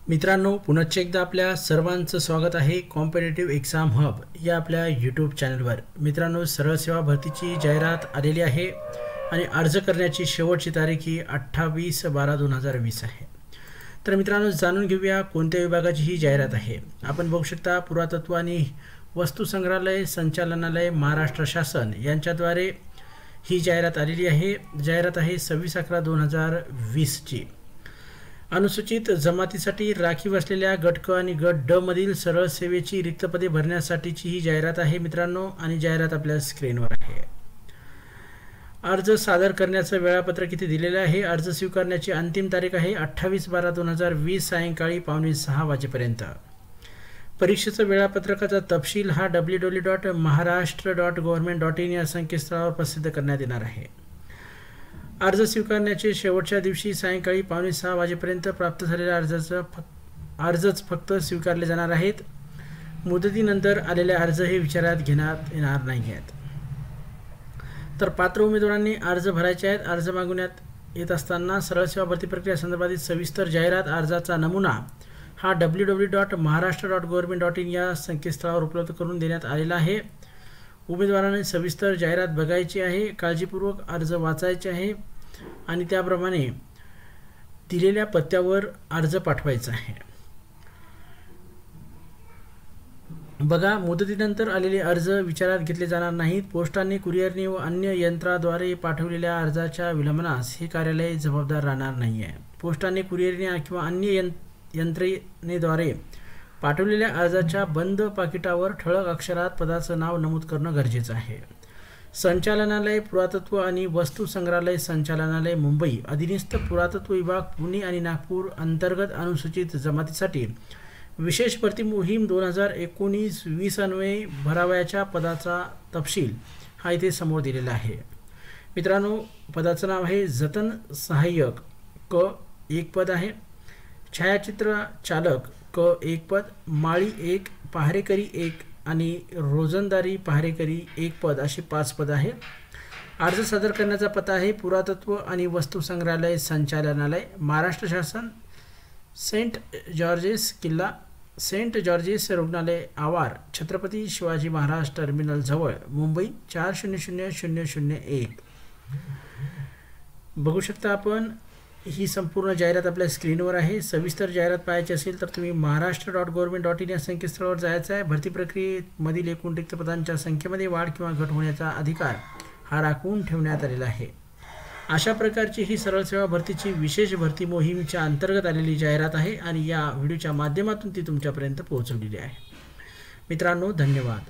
मित्रांनो, पुनश्च एकदा आपल्या सर्वांचं स्वागत आहे कॉम्पिटेटिव्ह एक्झाम हब या आपल्या यूट्यूब चॅनलवर। मित्रांनो, सरळ सेवा भरतीची जाहिरात आलेली आहे आणि अर्ज करण्याची शेवटची तारीख ही 28/12/2020 आहे। तर मित्रांनो, जाणून घेऊया कोणत्या विभागाची ही जाहिरात आहे। आपण बघू शकता, पुरातत्व आणि वस्तू संग्रहालय संचालनालय महाराष्ट्र शासन यांच्याद्वारे ही जाहिरात आलेली आहे। जाहिरात आहे 26/11/2020 ची। अनुसूचित जमातीसाठी राखीव असलेल्या गट क आणि गट ड मधील सरळ सेवेची रिक्त पदे भरण्यासाठीची ही जाहिरात आहे मित्रांनो, आणि जाहिरात आपल्या स्क्रीनवर आहे। अर्ज सादर करण्याचं वेळापत्रक किती दिलेलं आहे। अर्ज स्वीकारण्याची अंतिम तारीख आहे 28/12/2020 सायंकाळी 5:45 वाजेपर्यंत। परीक्षेचं वेळापत्रकाचा तपशील हा www.maharashtra.government.in या संकेतस्थळावर प्रसिद्ध करण्यात येणार आहे। अर्ज स्वीकारण्याचे शेवटच्या दिवशी सायंकाळी 5:45 वाजेपर्यंत प्राप्त झालेल्या अर्जच फक्त स्वीकारले जाणार आहेत। मुदतीनंतर आलेले अर्ज हे विचारात घेण्यात येणार नाही आहेत। तर पात्र उमेदवारांनी अर्ज भरायचे आहेत। अर्ज मागवण्यात येत असताना सरळ सेवा भरती प्रक्रिया संदर्भातील सविस्तर जाहिरात अर्जाचा नमुना हा www.maharashtra.government.in या संकेतस्थळावर उपलब्ध करून देण्यात आलेला आहे। उमेदवारांनी सविस्तर जाहिरात बघायची आहे, काळजीपूर्वक अर्ज वाचायचे आहे आणि त्याप्रमाणे दिलेल्या पत्त्यावर अर्ज पाठवायचा आहे। बघा, मुदतीनंतर आलेले अर्ज विचारात घेतले जाणार नाहीत। पोस्टाने, कुरिअरने व अन्य यंत्राद्वारे पाठवलेल्या अर्जाच्या विलंबनास हे कार्यालय जबाबदार राहणार नाही आहे। पोस्टाने, कुरिअरने किंवा अन्य यंत्रणेद्वारे पाठवलेल्या अर्जाच्या बंद पाकिटावर ठळक अक्षरात पदाचं नाव नमूद करणं गरजेचं आहे। संचालनालय पुरातत्व आणि वस्तू संग्रहालय संचालनालय मुंबई अधीनस्थ पुरातत्व विभाग पुणे आणि नागपूर अंतर्गत अनुसूचित जमातीसाठी विशेष भरती मोहीम 2019-20 अन्वये भरावयाच्या पदाचा तपशील हा इथे समोर दिलेला आहे। मित्रांनो, पदाचं नाव आहे जतन सहाय्यक क 1 पद आहे, छायाचित्र चालक क 1 पद, माळी 1, पहारेकरी 1 आणि रोजंदारी पहारेकरी 1 पद अशी 5 पद आहेत। अर्ज सादर करण्याचा पत्ता आहे पुरातत्व आणि वस्तू संग्रहालय संचालनालय महाराष्ट्र शासन, सेंट जॉर्जेस किल्ला, सेंट जॉर्जेस रुग्णालय आवार, छत्रपती शिवाजी महाराज टर्मिनल जवळ, मुंबई 400001। बघू शकता आपण, ही संपूर्ण जाहिरात आपल्या स्क्रीनवर आहे। सविस्तर जाहिरात पाहायची असेल तर तुम्ही maharashtra.government.in या संकेतस्थळावर जायचं आहे। भरती प्रक्रियेमधील एकूण रिक्त पदांच्या संख्येमध्ये वाढ किंवा घट होण्याचा अधिकार हा राखून ठेवण्यात आलेला आहे। अशा प्रकारची ही सरळ सेवा भरतीची विशेष भरती मोहीमच्या अंतर्गत आलेली जाहिरात आहे आणि या व्हिडिओच्या माध्यमातून ती तुमच्यापर्यंत पोहोचवलेली आहे। मित्रांनो, धन्यवाद।